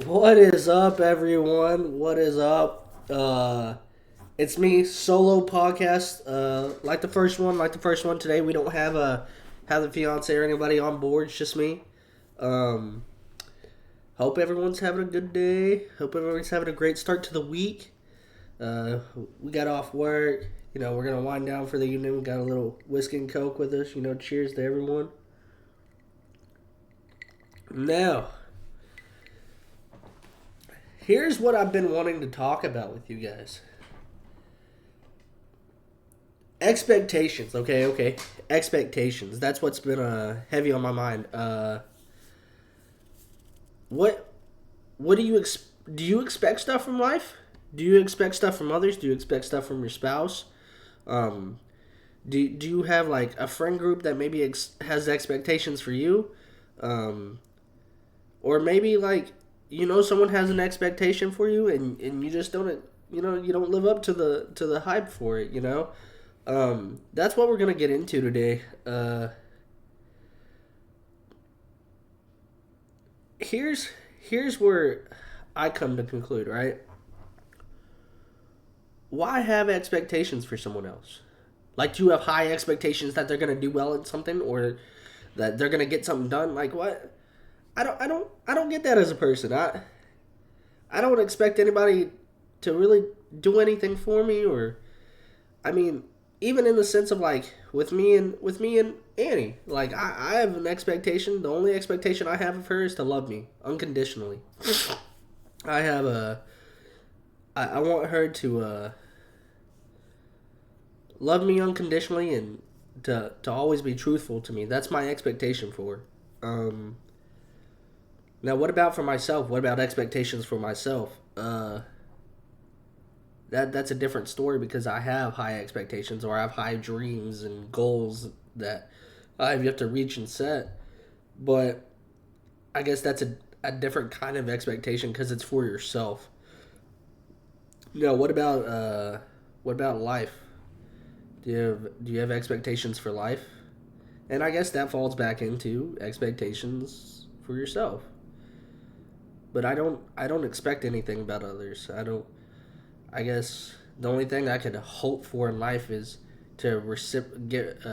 What is up, everyone? What is up? It's me, solo podcast. Like the first one today. We don't have the fiance or anybody on board. It's just me. Um, Hope everyone's having a good day. Hope everyone's having a great start to the week. Uh, we got off work. We're gonna wind down for the evening. We got a little whiskey and coke with us. Cheers to everyone. Now, here's what I've been wanting to talk about with you guys. Expectations. Okay. Expectations. That's what's been heavy on my mind. What what do you expect stuff from life? Do you expect stuff from others? Do you expect stuff from your spouse? Um, do you have like a friend group that maybe has expectations for you? Um, or maybe like someone has an expectation for you and you just don't you don't live up to the hype for it. That's what we're gonna get into today. Here's here's where I come to conclude. Right? Why have expectations for someone else? Like, do you have high expectations that they're gonna do well at something, or that they're gonna get something done? Like, what? I don't get that as a person. I don't expect anybody to really do anything for me, or I mean, even in the sense of like with me and Annie, like I have an expectation. The only expectation I have of her is to love me unconditionally. I have a I want her to love me unconditionally and to always be truthful to me. That's my expectation for her. Now, what about for myself? What about expectations for myself? That's a different story because I have high expectations or I have high dreams and goals that I have yet to reach and set. But I guess that's a different kind of expectation because it's for yourself. What about life? Do you have expectations for life? And I guess that falls back into expectations for yourself. But I don't expect anything about others. I guess the only thing I could hope for in life is to reciprocate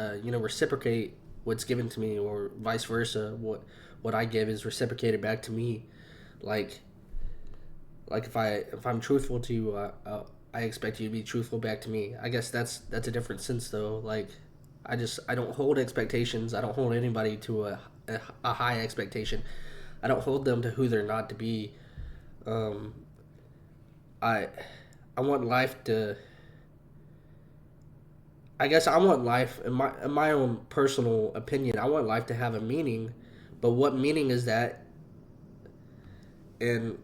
what's given to me, or vice versa. What I give is reciprocated back to me. Like if I'm truthful to you, I expect you to be truthful back to me. I guess that's a different sense though. Like I don't hold expectations. I don't hold anybody to a high expectation. I don't hold them to who they're not to be. Um, I I want life to. I guess I want life in my own personal opinion. I want life to have a meaning, but what meaning is that? And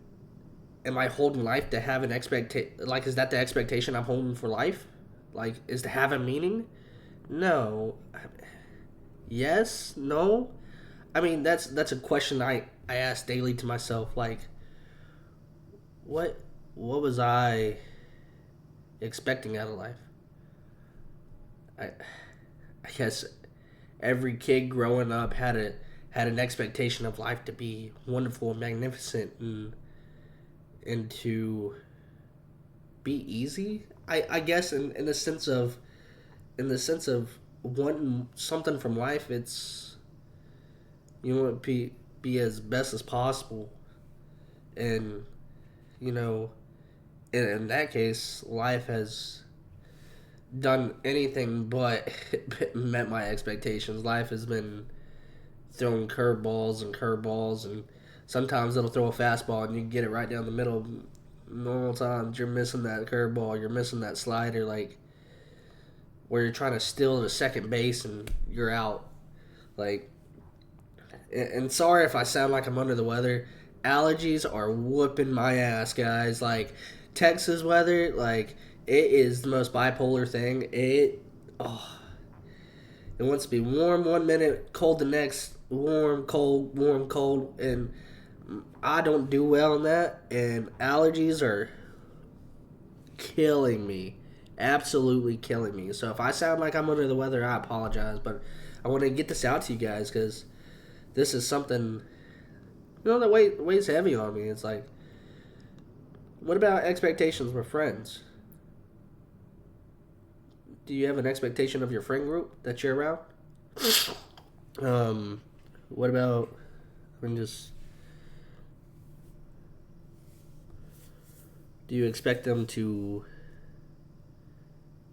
am I holding life to have an expectation? Like, is that the expectation I'm holding for life? Like, is to have a meaning? No. Yes. No. I mean, that's a question I ask daily to myself. Like, what what was I expecting out of life? I I guess every kid growing up had an expectation of life to be wonderful and magnificent and to be easy. I guess in the sense of wanting something from life, it's you want to be as best as possible, and you know in that case, life has done anything but met my expectations. Life has been throwing curveballs, and sometimes it'll throw a fastball and you get it right down the middle. Normal times you're missing that curveball, you're missing that slider, like where you're trying to steal to second base and you're out. Like, and sorry if I sound like I'm under the weather. Allergies are whooping my ass, guys. Like Texas weather, like it is the most bipolar thing. Oh, it wants to be warm one minute, cold the next, warm, cold, and I don't do well in that. And allergies are killing me, absolutely killing me. So if I sound like I'm under the weather, I apologize. But I want to get this out to you guys because this is something That weighs heavy on me. It's like, what about expectations with friends? Do you have an expectation of your friend group that you're around? Um, what about, I mean, just, do you expect them to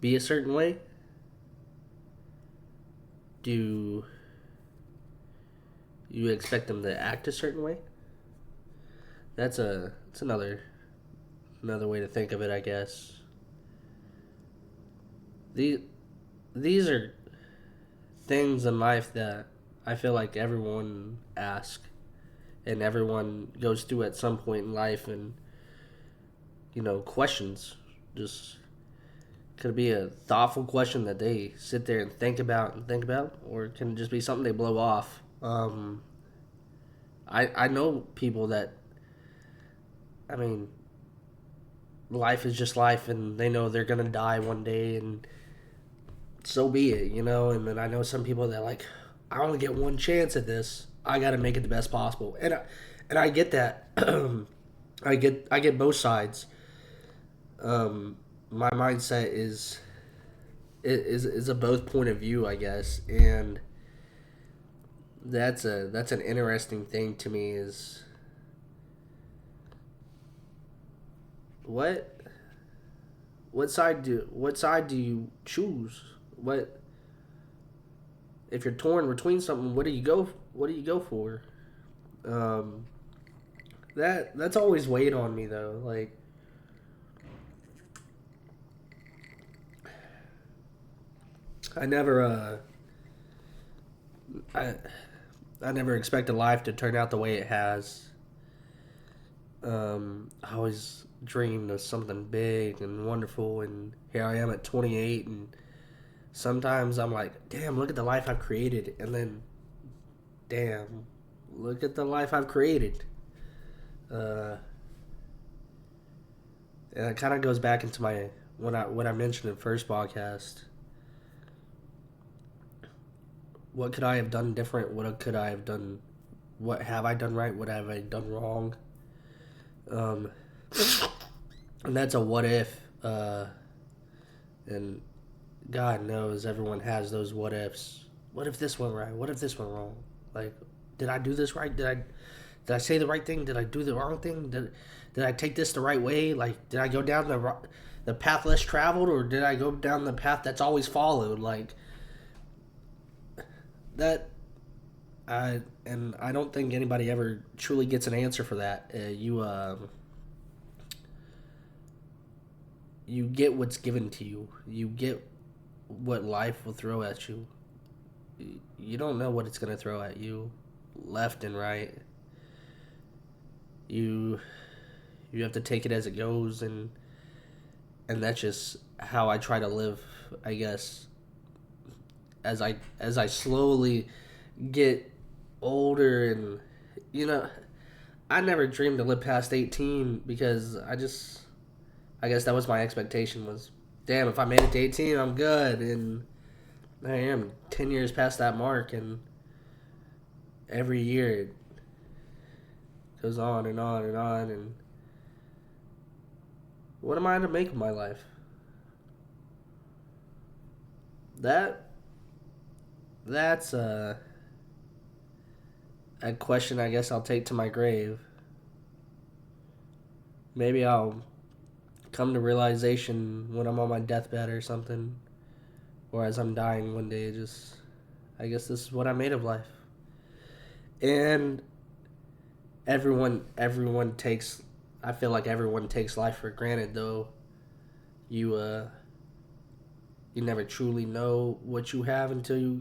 be a certain way? Do you expect them to act a certain way? That's another way to think of it, I guess. These these are things in life that I feel like everyone asks and everyone goes through at some point in life, and questions. Just could be a thoughtful question that they sit there and think about, or it can just be something they blow off. I know people that, I mean, life is just life, and they know they're gonna die one day, and so be it. And then I know some people that, like, I only get one chance at this. I got to make it the best possible, and I get that. I get both sides. My mindset is a both point of view, I guess, and that's an interesting thing to me. Is what what side do you choose? What if you're torn between something? What do you go for? Um, that's always weighed on me though. Like, I never I I never expected life to turn out the way it has. I always dreamed of something big and wonderful, and here I am at 28, and sometimes I'm like, damn, look at the life I've created, and then, damn, look at the life I've created. Uh, and it kind of goes back into my what I mentioned in the first podcast. What could I have done different? What could I have done? What have I done right? What have I done wrong? Um, and that's a what if. And God knows everyone has those what ifs. What if this went right? What if this went wrong? Like, did I do this right? Did I say the right thing? Did I do the wrong thing? Did I take this the right way? Like, did I go down the path less traveled, or did I go down the path that's always followed? Like that. I don't think anybody ever truly gets an answer for that. You get what's given to you. You get what life will throw at you. You don't know what it's gonna throw at you, left and right. You you have to take it as it goes, and that's just how I try to live, I guess. As I slowly get older, and you know I never dreamed to live past 18, because I guess that was my expectation. Was, damn, if I made it to 18, I'm good. And I am 10 years past that mark, and every year it goes on and on and on. And what am I to make of my life? That that's a question I guess I'll take to my grave. Maybe I'll come to realization when I'm on my deathbed or something, or as I'm dying one day. Just, I guess this is what I made of life. And everyone takes. I feel like everyone takes life for granted, though. You you never truly know what you have until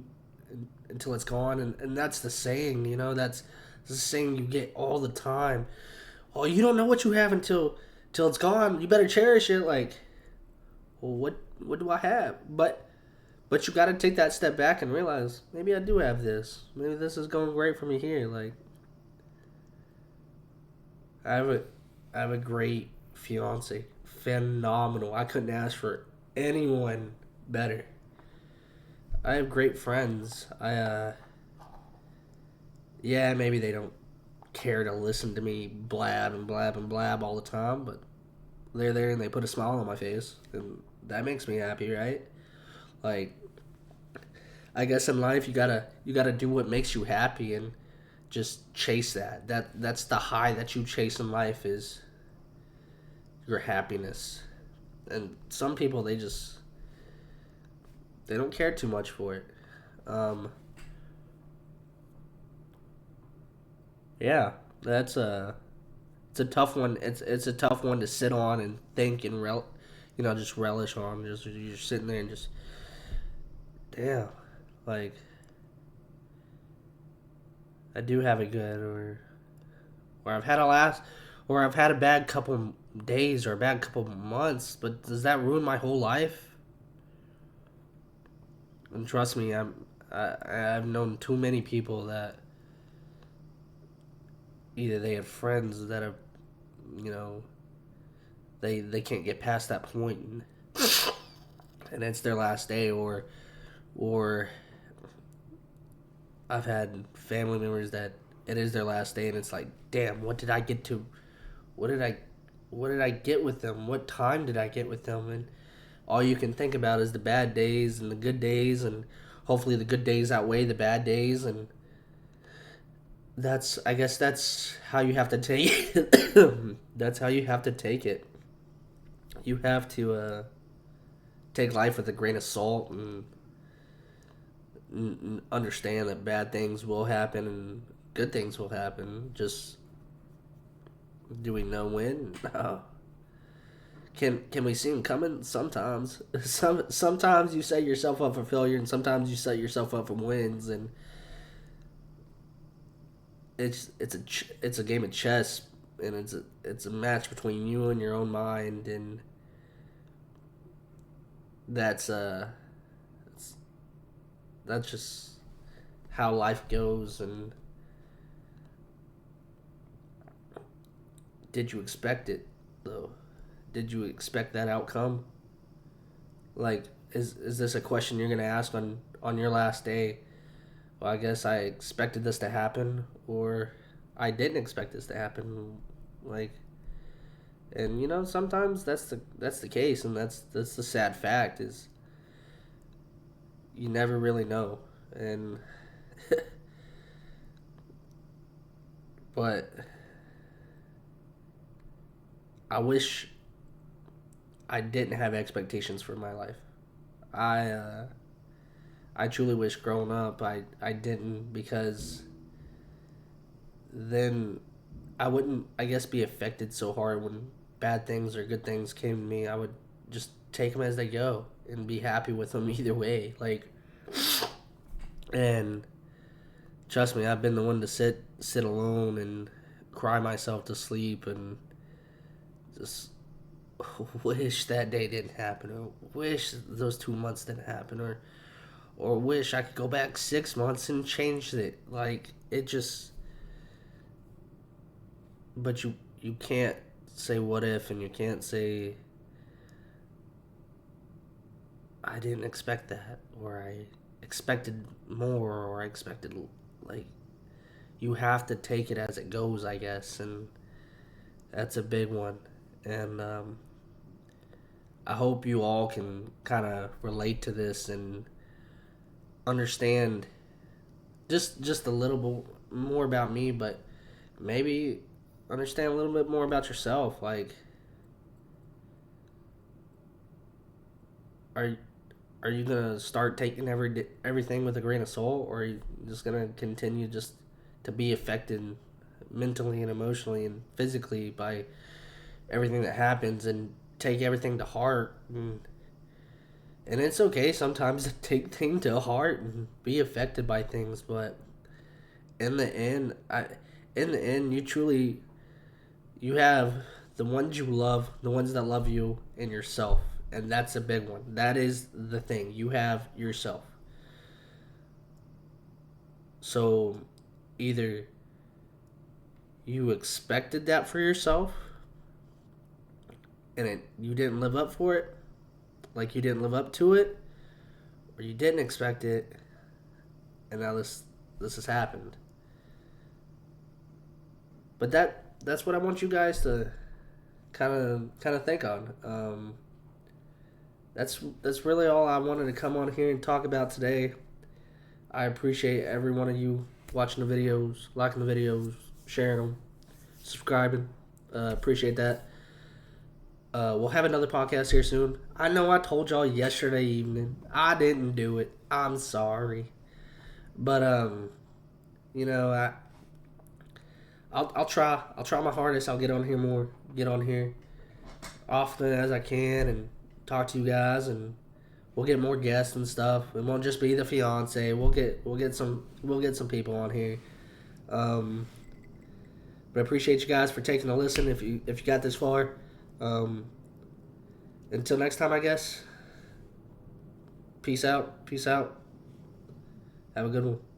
it's gone, and that's the saying. That's the saying you get all the time. Oh, you don't know what you have until it's gone. You better cherish it. Like, well, what do I have? But you got to take that step back and realize, maybe I do have this. Maybe this is going great for me here. Like, I have a I have a great fiance, phenomenal. I couldn't ask for anyone better. I have great friends. Yeah, maybe they don't care to listen to me blab and blab and blab all the time, but they're there and they put a smile on my face, and that makes me happy, right? Like, I guess in life you gotta do what makes you happy and just chase that. That's the high that you chase in life is your happiness. And some people they don't care too much for it. Um, yeah, that's a it's a tough one. It's a tough one to sit on and think and just relish on. Just you're sitting there and just damn, like I do have it good, or I've had a last, or I've had a bad couple days or a bad couple months. But does that ruin my whole life? And trust me, I've known too many people that either they have friends that have, you know, they can't get past that point, and it's their last day, or I've had family members that it is their last day, and it's like, damn, what did I get to? What did I? What did I get with them? What time did I get with them? And all you can think about is the bad days and the good days, and hopefully the good days outweigh the bad days, and I guess that's how you have to take it. That's how you have to take it. You have to take life with a grain of salt and understand that bad things will happen and good things will happen. Just do we know when? No. Can we see them coming? Sometimes. Sometimes you set yourself up for failure, and sometimes you set yourself up for wins. And it's a game of chess, and it's a match between you and your own mind, and that's that's just how life goes. And did you expect it though? Did you expect that outcome? Like, is this a question you're gonna ask on your last day? Well, I guess I expected this to happen, or I didn't expect this to happen. Like, and sometimes that's the case, and that's the sad fact is you never really know. And but I wish I didn't have expectations for my life. I I truly wish growing up I didn't, because then I wouldn't, I guess, be affected so hard when bad things or good things came to me. I would just take them as they go and be happy with them either way. Like, and trust me, I've been the one to sit alone and cry myself to sleep and just wish that day didn't happen, or wish those 2 months didn't happen, or wish I could go back 6 months and change it. Like, it just, but you can't say what if, and you can't say I didn't expect that, or I expected more, or I expected, like, you have to take it as it goes, I guess. And that's a big one. And I hope you all can kind of relate to this and understand just a little bit more about me, but maybe understand a little bit more about yourself. Like, are are you gonna start taking everything with a grain of salt, or are you just gonna continue just to be affected mentally and emotionally and physically by everything that happens, and take everything to heart? And it's okay sometimes to take things to heart and be affected by things, but in the end, you have the ones you love, the ones that love you, and yourself, and that's a big one. That is the thing. You have yourself. So either you expected that for yourself, and you didn't live up for it, like you didn't live up to it, or you didn't expect it, and now this has happened. But that's what I want you guys to kind of think on. That's really all I wanted to come on here and talk about today. I appreciate every one of you watching the videos, liking the videos, sharing them, subscribing. Appreciate that. We'll have another podcast here soon. I know I told y'all yesterday evening. I didn't do it. I'm sorry. But you know, I'll try. I'll try my hardest. I'll get on here more. Get on here often as I can and talk to you guys, and we'll get more guests and stuff. It won't just be the fiance. We'll get some people on here. Um, but I appreciate you guys for taking a listen. If you got this far, um, until next time, I guess. Peace out. Peace out. Have a good one.